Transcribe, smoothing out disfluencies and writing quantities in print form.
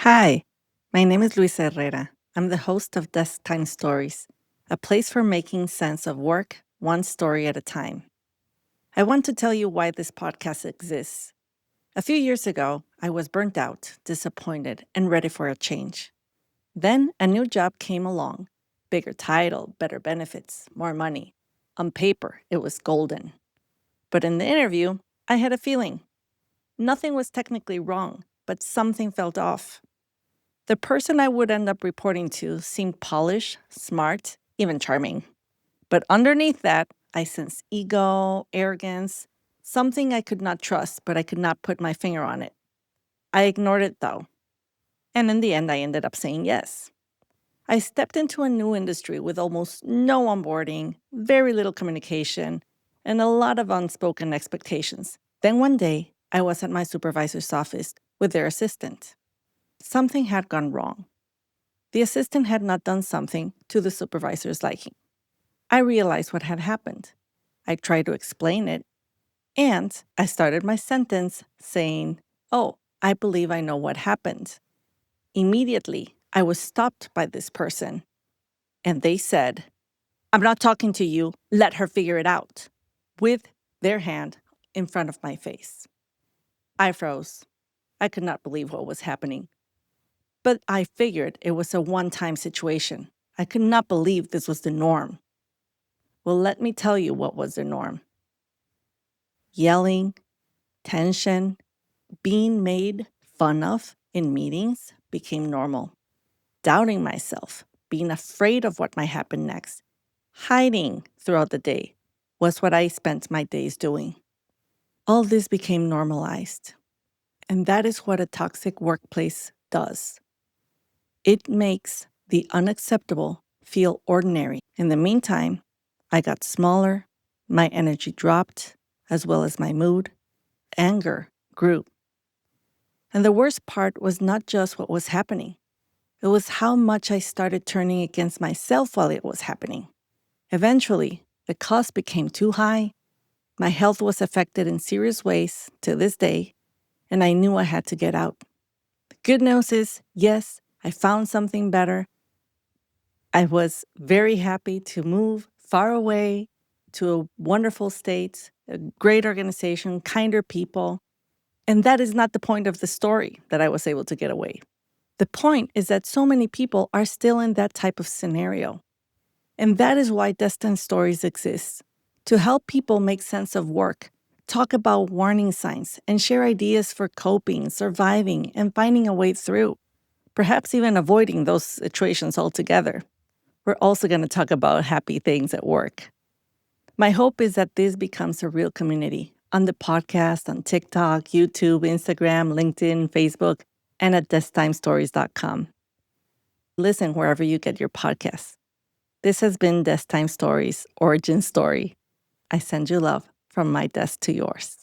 Hi, my name is Luisa Herrera. I'm the host of Desktime Stories, a place for making sense of work one story at a time. I want to tell you why this podcast exists. A few years ago, I was burnt out, disappointed, and ready for a change. Then a new job came along: bigger title, better benefits, more money. On paper, it was golden. But in the interview, I had a feeling. Nothing was technically wrong, but something felt off. The person I would end up reporting to seemed polished, smart, even charming. But underneath that, I sensed ego, arrogance, something I could not trust, but I could not put my finger on it. I ignored it though. And in the end, I ended up saying yes. I stepped into a new industry with almost no onboarding, very little communication, and a lot of unspoken expectations. Then one day, I was at my supervisor's office with their assistant. Something had gone wrong. The assistant had not done something to the supervisor's liking. I realized what had happened. I tried to explain it, and I started my sentence saying, "Oh, I believe I know what happened." Immediately, I was stopped by this person, and they said, "I'm not talking to you. Let her figure it out," with their hand in front of my face. I froze. I could not believe what was happening. But I figured it was a one-time situation. I could not believe this was the norm. Well, let me tell you what was the norm. Yelling, tension, being made fun of in meetings became normal. Doubting myself, being afraid of what might happen next, hiding throughout the day was what I spent my days doing. All this became normalized. And that is what a toxic workplace does. It makes the unacceptable feel ordinary. In the meantime, I got smaller, my energy dropped, as well as my mood. Anger grew. And the worst part was not just what was happening, it was how much I started turning against myself while it was happening. Eventually, the cost became too high. My health was affected in serious ways to this day, and I knew I had to get out. The good news is, yes, I found something better. I was very happy to move far away to a wonderful state, a great organization, kinder people. And that is not the point of the story that I was able to get away. The point is that so many people are still in that type of scenario. And that is why Desktime Stories exists, to help people make sense of work, talk about warning signs, and share ideas for coping, surviving, and finding a way through, perhaps even avoiding those situations altogether. We're also going to talk about happy things at work. My hope is that this becomes a real community on the podcast, on TikTok, YouTube, Instagram, LinkedIn, Facebook, and at desktimestories.com. Listen wherever you get your podcasts. This has been Desktime Stories Origin Story. I send you love from my desk to yours.